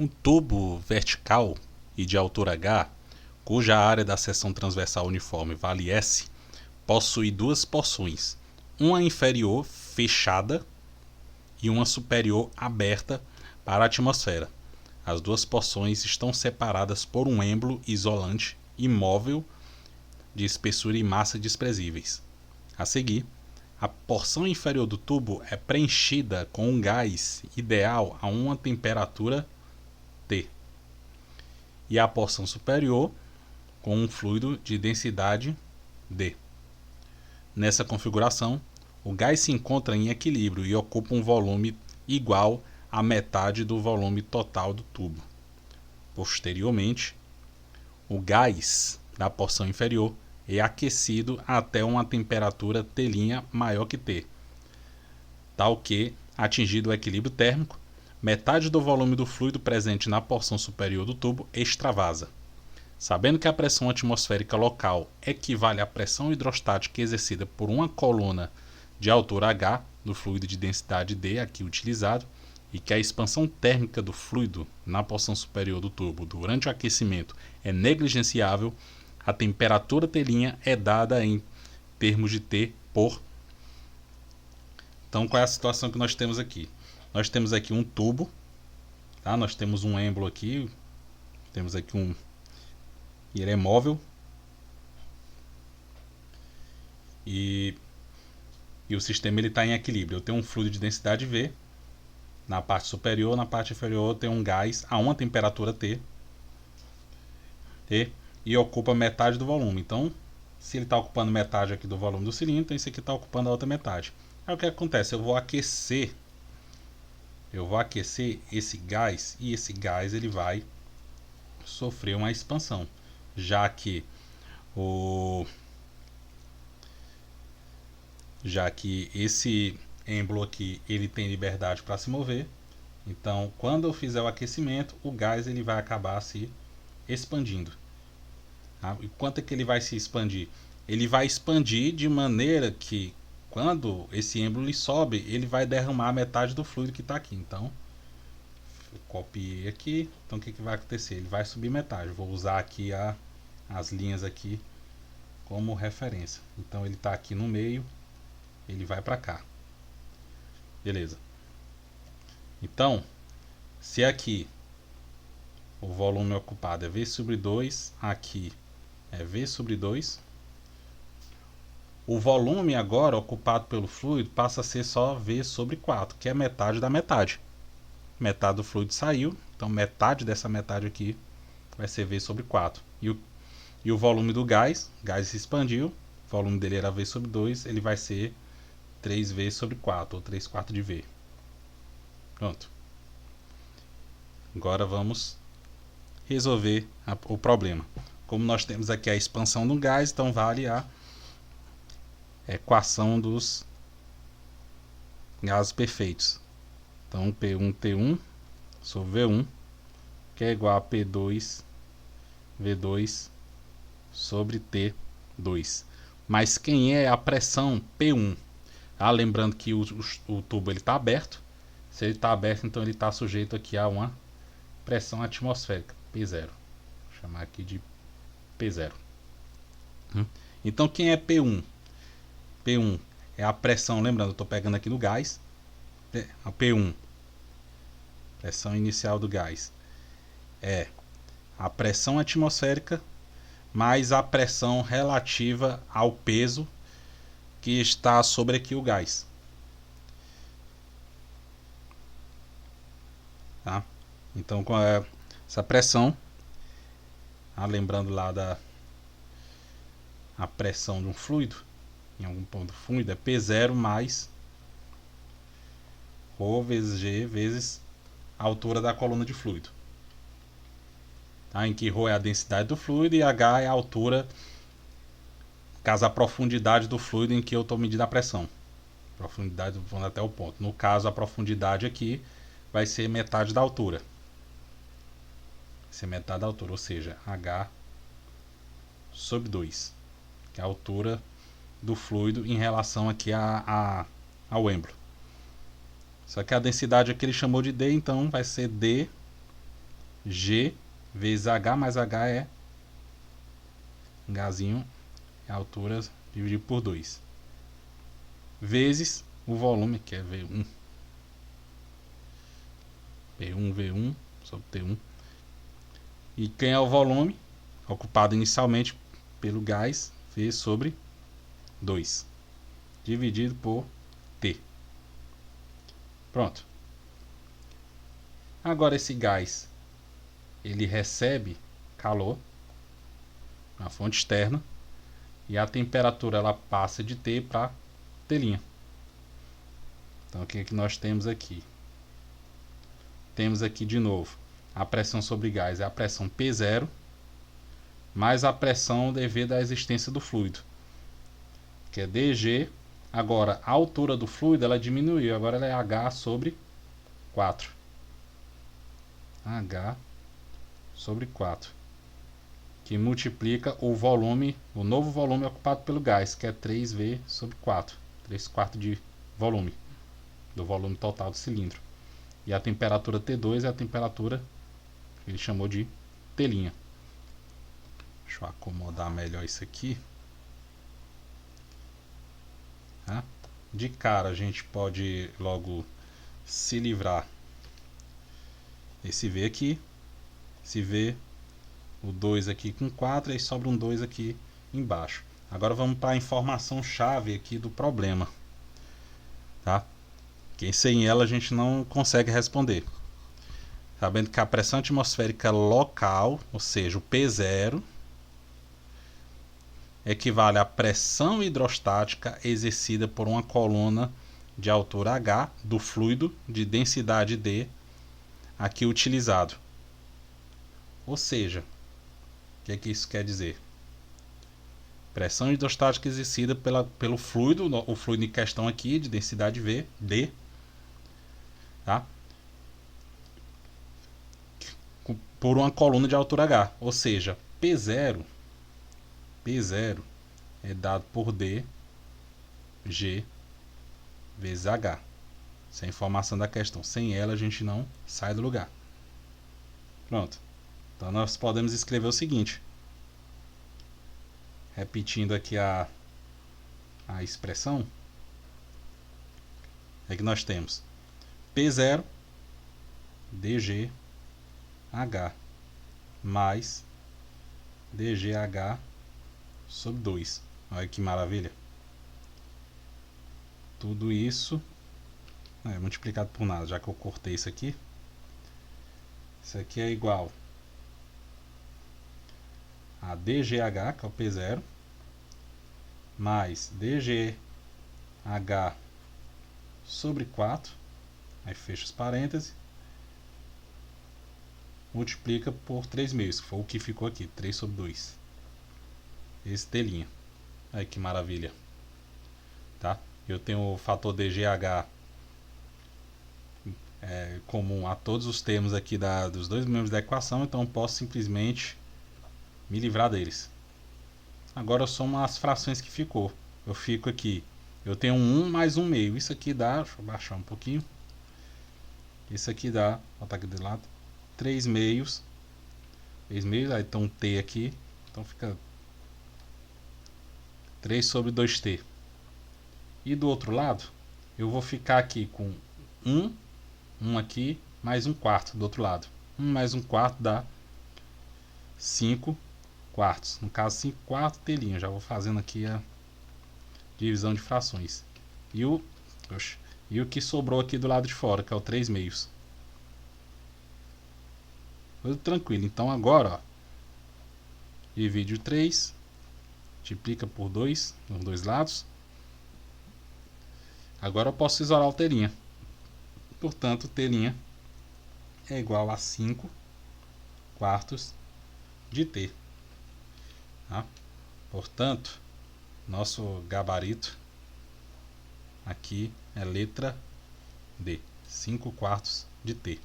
Um tubo vertical e de altura H, cuja área da seção transversal uniforme vale S, possui duas porções, uma inferior fechada e uma superior aberta para a atmosfera. As duas porções estão separadas por um êmbolo isolante imóvel de espessura e massa desprezíveis. A seguir, a porção inferior do tubo é preenchida com um gás ideal a uma temperatura T, e a porção superior com um fluido de densidade D. Nessa configuração, o gás se encontra em equilíbrio e ocupa um volume igual à metade do volume total do tubo. Posteriormente, o gás da porção inferior é aquecido até uma temperatura T' maior que T, tal que, atingido o equilíbrio térmico, metade do volume do fluido presente na porção superior do tubo extravasa. Sabendo que a pressão atmosférica local equivale à pressão hidrostática exercida por uma coluna de altura H do fluido de densidade D aqui utilizado, e que a expansão térmica do fluido na porção superior do tubo durante o aquecimento é negligenciável, a temperatura T' é dada em termos de T por... Então, qual é a situação que nós temos aqui? Nós temos aqui um tubo, tá? Nós temos um êmbolo aqui, temos aqui um... e ele é móvel. E o sistema está em equilíbrio. Eu tenho um fluido de densidade V na parte superior, na parte inferior eu tenho um gás a uma temperatura T, e ocupa metade do volume. Então, se ele está ocupando metade aqui do volume do cilindro, então isso aqui está ocupando a outra metade. Aí o que acontece? Eu vou aquecer esse gás, e esse gás ele vai sofrer uma expansão, já que esse êmbolo aqui ele tem liberdade para se mover. Então, quando eu fizer o aquecimento, o gás ele vai acabar se expandindo. Tá? E quanto é que ele vai se expandir? Ele vai expandir de maneira que, quando esse êmbolo ele sobe, ele vai derramar metade do fluido que está aqui. Então, eu copiei aqui. Então, o que vai acontecer? Ele vai subir metade. Vou usar aqui as linhas aqui como referência. Então, ele está aqui no meio, ele vai para cá. Beleza. Então, se aqui o volume ocupado é V sobre 2, aqui é V sobre 2, o volume agora ocupado pelo fluido passa a ser só V sobre 4, que é metade da metade. Metade do fluido saiu, então metade dessa metade aqui vai ser V sobre 4. E o volume do gás se expandiu, o volume dele era V sobre 2, ele vai ser 3V sobre 4, ou 3/4 de V. Pronto. Agora vamos resolver o problema. Como nós temos aqui a expansão do gás, então vale a equação dos gases perfeitos. Então P1T1 sobre V1, que é igual a P2 V2 sobre T2. Mas quem é a pressão P1? Lembrando que o tubo está aberto. Se ele está aberto, então ele está sujeito aqui a uma pressão atmosférica, P0. Vou chamar aqui de P0. Então, quem é P1? P1 é a pressão, lembrando, eu estou pegando aqui no gás. A P1, pressão inicial do gás, é a pressão atmosférica mais a pressão relativa ao peso que está sobre aqui o gás. Tá? Então, com essa pressão, lembrando lá a pressão de um fluido, em algum ponto do fluido, é P0 mais ρ vezes G vezes a altura da coluna de fluido. Tá? Em que ρ é a densidade do fluido e H é a altura, caso a profundidade do fluido em que eu estou medindo a pressão. Profundidade vamos até o ponto. No caso, a profundidade aqui vai ser metade da altura. Vai ser metade da altura, ou seja, H sobre 2, que é a altura do fluido em relação aqui ao êmbolo. Só que a densidade aqui ele chamou de D, então vai ser D G vezes H, mais H é Hzinho, é a altura dividido por 2. Vezes o volume, que é V1. V1 sobre T1. E quem é o volume? Ocupado inicialmente pelo gás, V sobre 2. Dividido por T. Pronto. Agora esse gás, ele recebe calor na fonte externa e a temperatura ela passa de T para T'. Então o que é que nós temos aqui? Temos aqui de novo a pressão sobre gás é a pressão P0 mais a pressão devido à existência do fluido, que é dG. Agora a altura do fluido ela diminuiu, agora ela é H sobre 4. H sobre 4, que multiplica o volume, o novo volume ocupado pelo gás, que é 3V sobre 4, 3/4 de volume, do volume total do cilindro. E a temperatura T2 é a temperatura que ele chamou de T'. Deixa eu acomodar melhor isso aqui. Tá? De cara a gente pode logo se livrar esse V aqui, esse V, o 2 aqui com 4, aí sobra um 2 aqui embaixo. Agora vamos para a informação chave aqui do problema, tá? Que sem ela a gente não consegue responder. Sabendo que a pressão atmosférica local, ou seja, o P0, equivale à pressão hidrostática exercida por uma coluna de altura H do fluido de densidade D aqui utilizado. Ou seja, o que é que isso quer dizer? Pressão hidrostática exercida pelo fluido, o fluido em questão aqui de densidade V, D, tá? Por uma coluna de altura H, ou seja, P0 é dado por D, G vezes H. Essa é a informação da questão. Sem ela a gente não sai do lugar. Pronto. Então nós podemos escrever o seguinte. Repetindo aqui a expressão. É que nós temos P0 dg H mais dgH sobre 2. Olha que maravilha. Tudo isso é multiplicado por nada, já que eu cortei isso aqui. Isso aqui é igual a dgH, que é o P0, mais dgH sobre 4, aí fecha os parênteses, multiplica por 3 meios, que foi o que ficou aqui, 3 sobre 2. Esse T'. Aí que maravilha. Tá? Eu tenho o fator dgH comum a todos os termos aqui dos dois membros da equação, então eu posso simplesmente me livrar deles. Agora eu somo as frações que ficou. Eu fico aqui, eu tenho 1 mais 1 meio. Isso aqui dá, deixa eu baixar um pouquinho. Isso aqui dá, vou botar aqui do lado, 3 meios. 3 meios, aí tem um T aqui, então fica 3 sobre 2T. E do outro lado, eu vou ficar aqui com 1 aqui, mais 1/4 do outro lado. 1 mais 1/4 dá 5/4. No caso, 5/4 T'. Já vou fazendo aqui a divisão de frações. E o que sobrou aqui do lado de fora, que é o 3 meios. Tudo tranquilo. Então agora, ó, divide o 3, multiplica por 2 nos dois lados. Agora eu posso isolar o T'. Portanto, T' é igual a 5/4 de T. Tá? Portanto, nosso gabarito aqui é letra D, 5/4 de T.